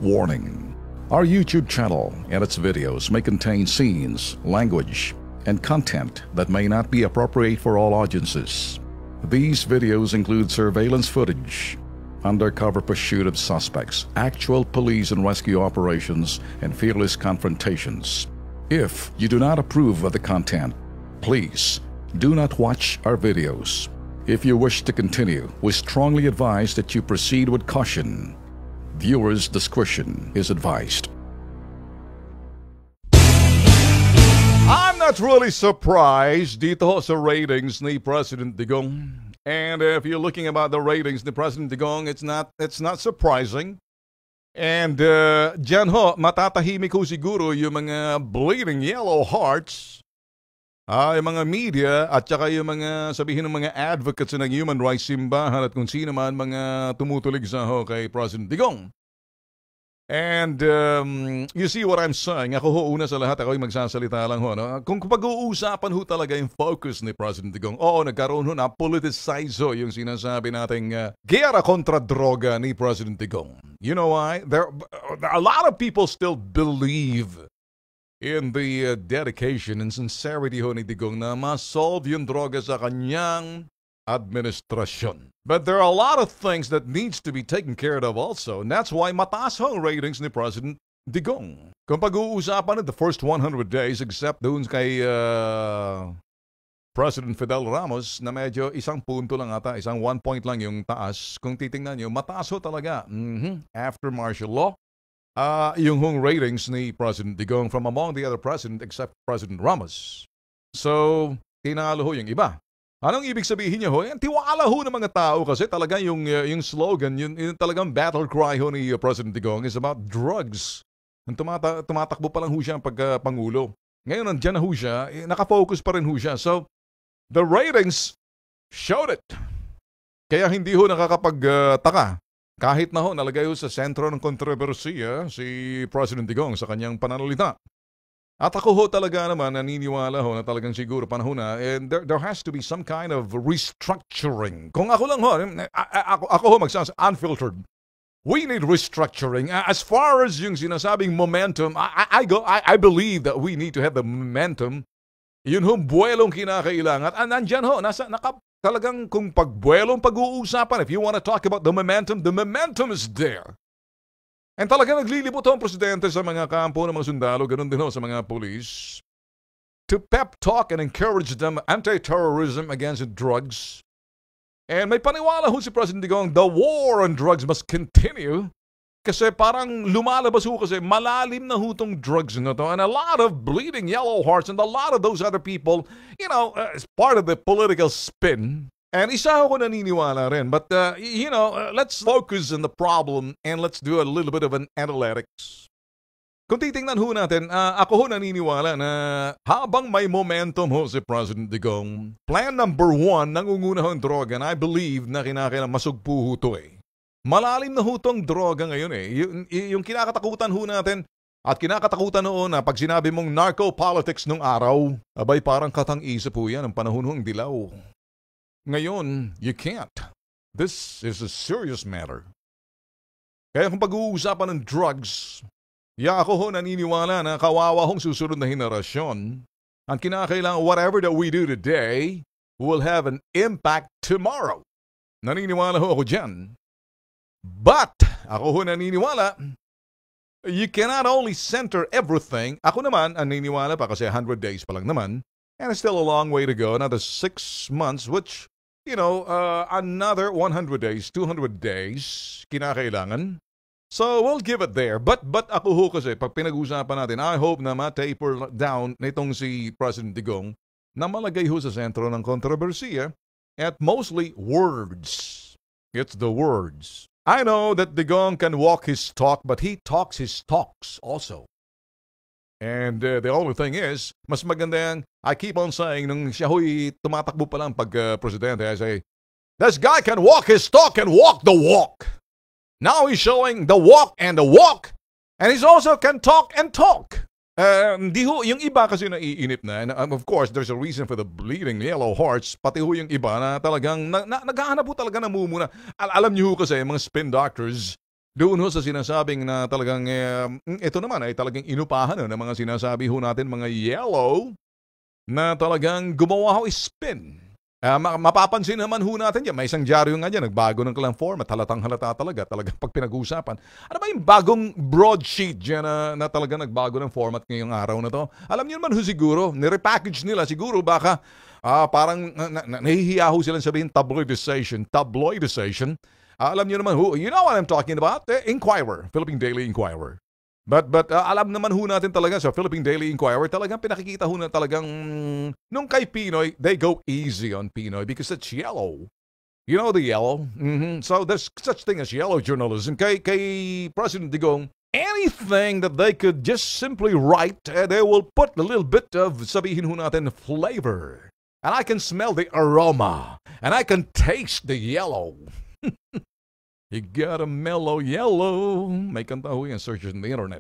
Warning: our YouTube channel and its videos may contain scenes, language, and content that may not be appropriate for all audiences. These videos include surveillance footage, undercover pursuit of suspects, actual police and rescue operations, and fearless confrontations. If you do not approve of the content, please do not watch our videos. If you wish to continue, we strongly advise that you proceed with caution. Viewers' discretion is advised. I'm not really surprised dito sa ratings ni President Digong. And if you're looking about the ratings ni President Digong, it's not surprising. And dyan ho, matatahimik ho siguro yung mga bleeding yellow hearts, yung mga media at saka yung mga sabihin ng mga advocates ng human rights simbahan at kung sino man mga tumutulig sa ho kay President Digong. And you see what I'm saying? Ako ho, una sa lahat, ako yung magsasalita lang ho. No? Kung pag-uusapan ho talaga yung focus ni President Digong, nagkaroon ho na politicize ho yung sinasabi nating gera kontra droga ni President Digong. You know why? A lot of people still believe in the dedication and sincerity ho ni Digong na ma-solve yung droga sa kanyang administrasyon. But there are a lot of things that needs to be taken care of also, and that's why mataas ho ang ratings ni President Digong. Kung pag-uusapan the first 100 days, except doon kay President Fidel Ramos na medyo isang punto lang ata, isang 1 point lang yung taas. Kung titingnan nyo, mataas ho talaga. After martial law, yung hong ratings ni President Digong from among the other president except President Ramos. So, tinalo ho yung iba. Anong ibig sabihin niyo ho? Yan, tiwala ho ng mga tao kasi talaga yung slogan, yung talagang battle cry ho ni President Digong is about drugs. Tumatakbo pa lang ho siya ang pagpangulo. Ngayon, nandyan na ho siya, nakafocus pa rin ho siya. So, the ratings showed it. Kaya hindi ho nakakapagtaka. Kahit na ho, nalagay ho sa sentro ng kontrobersiya si President Digong sa kanyang pananalita. At ako ho talaga naman naniniwala ho na talagang siguro panahon na and there has to be some kind of restructuring. Kung ako lang ho, ako ho unfiltered. We need restructuring. As far as yung sinasabing momentum, I believe that we need to have the momentum. Yun ho, buwelong kinakailangan. At nandyan ho, talagang kung pagbuwelong pag-uusapan, if you want to talk about the momentum is there. And talaga naglilibot ang presidente sa mga kampo ng mga sundalo, ganun din ho sa mga police, to pep talk and encourage them anti-terrorism against drugs. And may paniwala ho si President Digong, the war on drugs must continue. Kasi parang lumalabas ho kasi malalim na ho tong drugs na to. And a lot of bleeding yellow hearts and a lot of those other people, as part of the political spin. And isa ako naniniwala rin. But, let's focus on the problem and let's do a little bit of an analytics. Kung titingnan ho natin, ako ho naniniwala na habang may momentum ho si President Digong, plan number 1, nangunguna ho ang droga, and I believe na kinakailangan masugpo ho to eh. Malalim na ho tong droga ngayon eh. Yung kinakatakutan ho natin, at kinakatakutan noon na pag sinabi mong narco-politics nung araw, abay parang katang-isip ho yan ang panahon hong dilaw. Ngayon, you can't. This is a serious matter. Kaya kung pag-uusapan ng drugs, ako ho naniniwala na kawawa hong susunod na henerasyon. Ang kinakailangan, whatever that we do today will have an impact tomorrow. Naniniwala ho ako dyan. But, ako ho naniniwala, you cannot only center everything. Ako naman, naniniwala pa kasi 100 days pa lang naman. And it's still a long way to go. Another 6 months, which, another 100 days, 200 days, kinakailangan. So, we'll give it there. But ako ho kasi, pag pinag-usapan natin, I hope na ma-taper down nitong si President Digong na malagay ho sa sentro ng kontrobersiya at mostly words. It's the words. I know that Digong can walk his talk, but he talks his talks also. And the only thing is, mas maganda yan, I keep on saying, nung siya ho'y tumatakbo pa lang pag-presidente, I say, this guy can walk his talk and walk the walk. Now he's showing the walk, and he's also can talk and talk. Di ho, yung iba kasi naiinip na, and of course, there's a reason for the bleeding yellow hearts, pati ho yung iba na talagang, naghahanap po talaga namumuna. Alam niyo ho kasi, mga spin doctors, Doon ho sa sinasabing na talagang, ito naman ay talagang inupahan ng mga sinasabi ho natin mga yellow na talagang gumawa ho spin. Mapapansin naman ho natin yan, may isang dyaryo nga dyan, nagbago ng kanilang format, halatang halata talagang pag pinag-uusapan. Ano ba yung bagong broadsheet dyan na talagang nagbago ng format ngayong araw na to? Alam niyo naman ho siguro, nirepackage nila siguro baka parang nahihiya ho silang sabihin tabloidization. Alam niyo naman ho, you know what I'm talking about? Inquirer, Philippine Daily Inquirer. But alam naman ho natin talaga sa Philippine Daily Inquirer, talagang pinakikita ho na talagang nung kay Pinoy, they go easy on Pinoy because it's yellow. You know the yellow? So there's such thing as yellow journalism. Kay President Digong, anything that they could just simply write, they will put a little bit of, sabihin ho natin, flavor. And I can smell the aroma. And I can taste the yellow. You got a mellow yellow. May kanta ho yan, search in the internet.